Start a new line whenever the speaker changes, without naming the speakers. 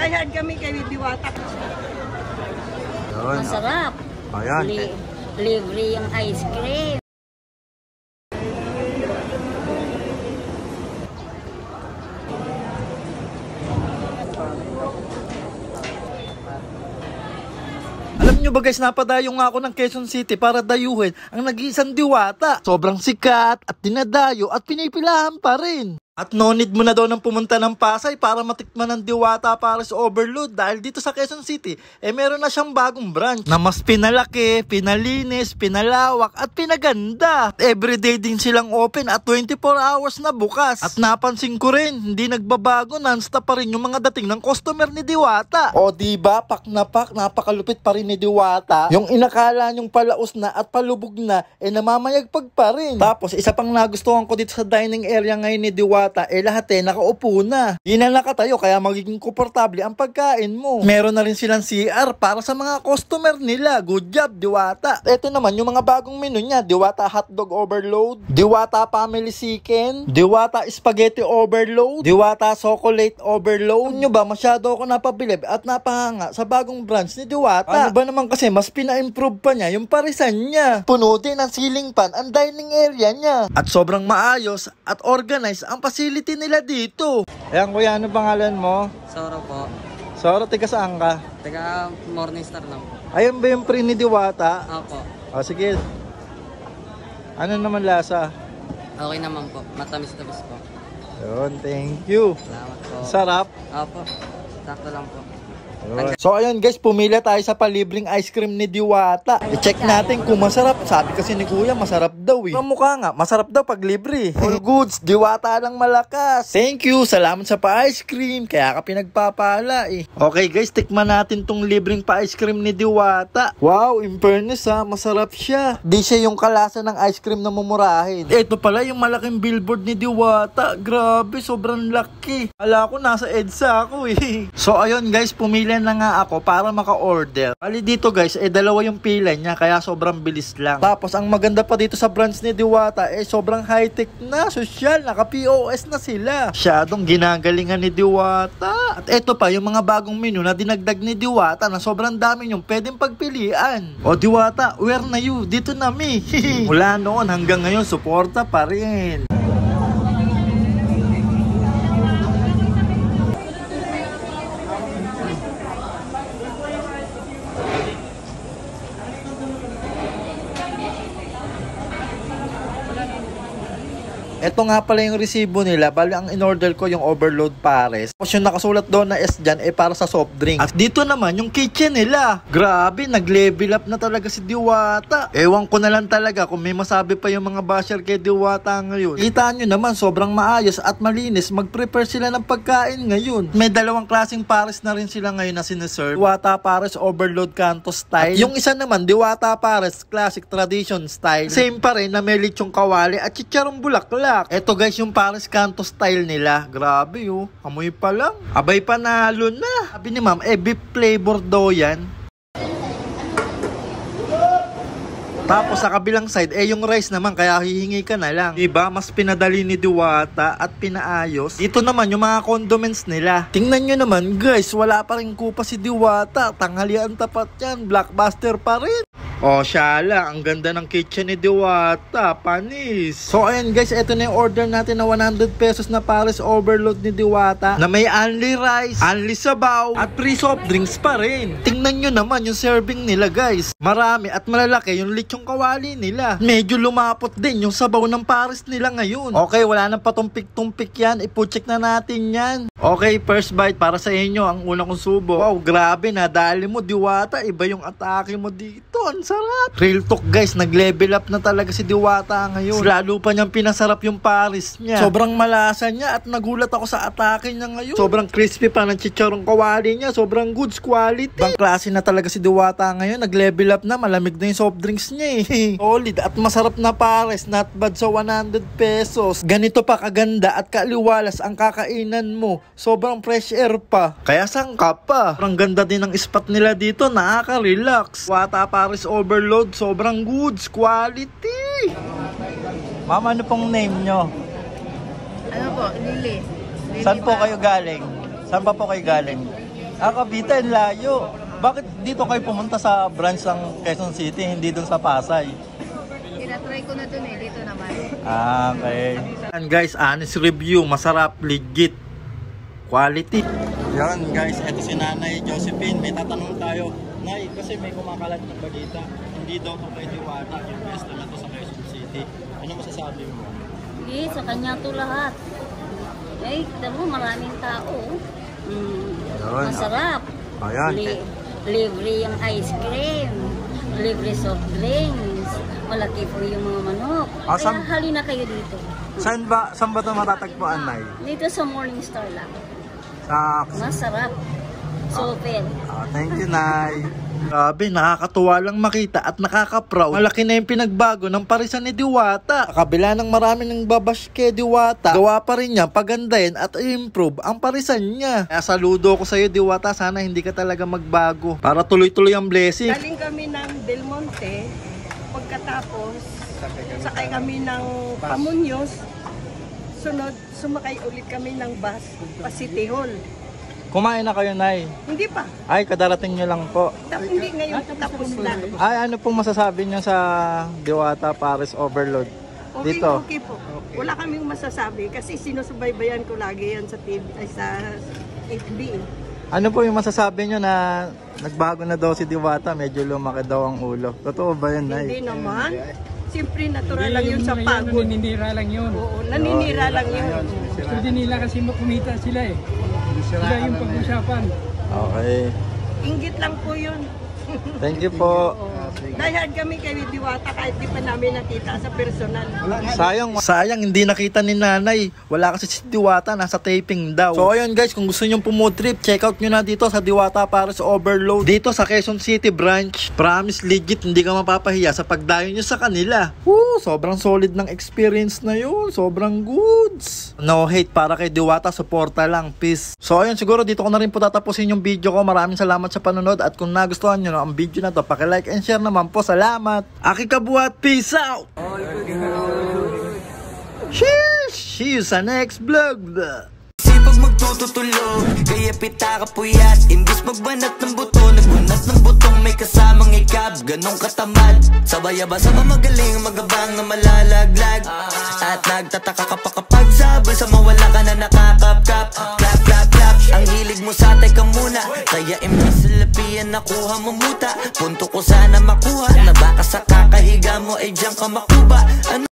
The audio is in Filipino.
Dayan kami kay Diwata.
Masarap.
Ayan.
Libre yung ice cream.
Alam nyo ba guys, napadayo nga ako ng Quezon City para dayuhin ang nag-iisang Diwata. Sobrang sikat at dinadayo at pinipilahan pa rin. At no need mo na daw ng pumunta ng Pasay para matikman ng Diwata Paris Overload dahil dito sa Quezon City, meron na siyang bagong branch na mas pinalaki, pinalinis, pinalawak at pinaganda. At everyday din silang open at 24 hours na bukas. At napansin ko rin, hindi nagbabago, non-stop pa rin yung mga dating ng customer ni Diwata. O diba, pak na pak, napakalupit pa rin ni Diwata. Yung inakala nyong palaos na at palubog na, namamayagpag pa rin. Tapos isa pang nagustuhan ko dito sa dining area ngayon ni Diwata, lahat nakaupo na. Di na nakatayo kaya magiging komportable ang pagkain mo. Meron na rin silang CR para sa mga customer nila. Good job, Diwata. Ito naman yung mga bagong menu niya. Diwata Hotdog Overload, Diwata Family Chicken, Diwata Spaghetti Overload, Diwata Chocolate Overload. Nyo ba, masyado ako napabilib at napahanga sa bagong branch ni Diwata. Ano ba naman kasi, mas pina-improve pa niya yung parisan niya. Puno din ang ceiling fan ang dining area niya. At sobrang maayos at organized ang facility nila dito. Ayan kuya, ano pangalan mo?
Soro po.
Soro, tiga saan ka?
Taga Morningstar lang po.
Ayun ba yung pre ni Diwata?
Opo.
O sige. Ano naman lasa?
Okay naman po. Matamis-tamis po.
Yun, thank you.
Salamat po.
Sarap.
Opo. Sakto lang po.
So ayun guys, pumila tayo sa palibreng ice cream ni Diwata. I-check natin kung masarap. Sabi kasi ni kuya, masarap daw eh. Ang mukha nga, masarap daw pag libre. All goods, Diwata lang malakas. Thank you, salamat sa pa-ice cream. Kaya ka pinagpapala eh. Okay guys, tikman natin tong libreng pa-ice cream ni Diwata. Wow, in fairness ha, masarap siya. Di siya yung kalasa ng ice cream na mumurahin. Ito pala yung malaking billboard ni Diwata. Grabe, sobrang laki. Ala ko, nasa EDSA ako eh. So ayun guys, pumila na nga ako para maka-order. Bali dito guys, dalawa yung pila niya kaya sobrang bilis lang. Tapos ang maganda pa dito sa branch ni Diwata, sobrang high-tech na, social, naka-POS na sila. Masyadong ginagalingan ni Diwata. At eto pa yung mga bagong menu na dinagdag ni Diwata na sobrang dami yung pwedeng pagpilian. O Diwata, where na you? Dito na mi. Mula noon hanggang ngayon, suporta pa rin. Ito nga pala yung resibo nila. Bali ang in-order ko yung Overload Pares. Tapos yung nakasulat doon na S dyan para sa soft drink. At dito naman yung kitchen nila. Grabe, nag-level up na talaga si Diwata. Ewan ko na lang talaga kung may masabi pa yung mga basher kay Diwata ngayon. Kita nyo naman, sobrang maayos at malinis. Mag-prepare sila ng pagkain ngayon. May dalawang klaseng Pares na rin sila ngayon na sineserve. Diwata Pares Overload Kanto Style. At yung isa naman, Diwata Pares Classic Tradition Style. Same pa rin na may lechong kawali at chicharong bulaklak. Eto guys yung Paris Kanto style nila. Grabe oh. Amoy pa lang. Abay panalo na. Sabi ni ma'am, beef flavor daw yan. Tapos sa kabilang side, yung rice naman, kaya hihingi ka na lang. Diba? Mas pinadali ni Diwata at pinaayos. Dito naman yung mga condiments nila. Tingnan nyo naman guys, wala pa rin kupa si Diwata. Tanghalian tapat yan. Blockbuster pa rin. Oh, syala, ang ganda ng kitchen ni Diwata, panis. So ayan guys, ito na yung order natin na 100 pesos na Paris Overload ni Diwata na may only rice, only sabaw at free soft drinks pa rin. Tingnan nyo naman yung serving nila guys. Marami at malalaki yung lechong kawali nila. Medyo lumapot din yung sabaw ng Paris nila ngayon. Okay, wala nang patumpik-tumpik yan. Ipo-check na natin yan. Okay, first bite para sa inyo, ang una kong subo. Wow, grabe, nadali mo Diwata. Iba yung atake mo dito. Ang sarap. Real talk guys, nag-level up na talaga si Diwata ngayon. Lalo pa niyang pinasarap yung Paris niya. Sobrang malasa niya at nagulat ako sa atake niya ngayon. Sobrang crispy pa ng chicharong kawali niya. Sobrang goods quality. Ibang klase na talaga si Diwata ngayon. Nag-level up na, malamig na yung soft drinks niya eh. Solid at masarap na Paris. Not bad sa 100 pesos. Ganito pa kaganda at kaliwalas ang kakainan mo. Sobrang fresh air pa. Kaya sangka pa. Sobrang ganda din ng spot nila dito. Nakaka-relax. Diwata Paris Overload, sobrang goods quality. Mama, ano pong name nyo?
Ano po? Lily.
Saan po kayo galing? Saan pa po kayo galing? Cavite, ang layo. Bakit dito kayo pumunta sa branch ng Quezon City, hindi dun sa Pasay?
Tinatry ko na dun eh, dito naman.
Okay. And guys, honest review, masarap, legit, quality. Yan guys, eto si Nanay Josephine. May tatanong tayo. Nay, kasi may kumakalat ng balita. Hindi daw ito kay Diwata yung best na to sa Quezon City. Ano masasabi mo?
Hindi, sa kanya to lahat. Eh, mo maraming tao.
Yun.
Masarap.
Ayan.
Libre yung ice cream. Libre soft drinks. Malaki po yung mga manok.
Ah,
Kaya halina kayo dito.
Saan ba ito matatagpuan, Nay?
Dito sa Morning Star lang.
Sa...
Masarap. Super.
Thank you, Nay. Grabe, nakakatuwa lang makita at nakaka-proud. Malaki na yung pinagbago ng parisan ni Diwata. Sa kabila ng marami ng babash kay Diwata, gawa pa rin niya pagandahin at i-improve ang parisan niya. Kaya saludo ko sa iyo, Diwata. Sana hindi ka talaga magbago para tuloy-tuloy ang blessing.
Galing kami ng Del Monte, pagkatapos sakay kami ng Pamuños, sunod sumakay ulit kami ng bus pa City Hall.
Kumain na kayo, Nay?
Hindi pa,
Ay, kadarating nyo lang po.
hindi ngayon tapos na.
Ay, ano pong masasabi nyo sa Diwata Paris Overload?
Okay,
Dito.
okay po. Wala kaming masasabi kasi sinusubaybayan ko lagi yan sa TV, ay sa FB.
Ano po yung masasabi nyo na nagbago na daw si Diwata, medyo lumaki daw ang ulo? Totoo ba yun, Nay?
Hindi naman. Siyempre natural lang yun sa pagod.
Naninira lang yun.
Oo, naninira lang yun.
Gusto din nila kasi kumita sila eh. Sila yung pag-usapan.
Okay.
Inggit lang po yun.
Thank you po.
Dahil kami kay Diwata kahit di pa namin nakita sa personal.
Sayang hindi nakita ni Nanay. Wala kasi si Diwata, nasa taping daw. So ayun guys, kung gusto nyo pumood trip, check out nyo na dito sa Diwata Paris Overload. Dito sa Quezon City branch. Promise legit, hindi ka mapapahiya sa pagdayo nyo sa kanila. Woo, sobrang solid ng experience na yun. Sobrang goods. No hate para kay Diwata, suporta lang. Peace. So ayun, siguro dito ko na rin po tatapusin yung video ko. Maraming salamat sa panonood at kung nagustuhan nyo ang video na to, paki-like and share naman po. Salamat. Aki kabuhat. Peace out. Cheers. See you sa next vlog.
Sipag magtututulog, kaya pita ka puyat. Imbis magbanat ng buto, nagbunat ng butong may kasamang ikab. Ganong katamad, sabay-aba sa magaling, magabang na malalaglag. At nagtataka ka pa kapag sabay sa mawala ka na nakakapkap. Clap, clap, clap, ang hilig mo sa teka muna. Kaya imbis sa lapian nakuha mo muta. Punto ko sana makuha, na baka sa kakahiga mo ay diyan ka makuba. Ano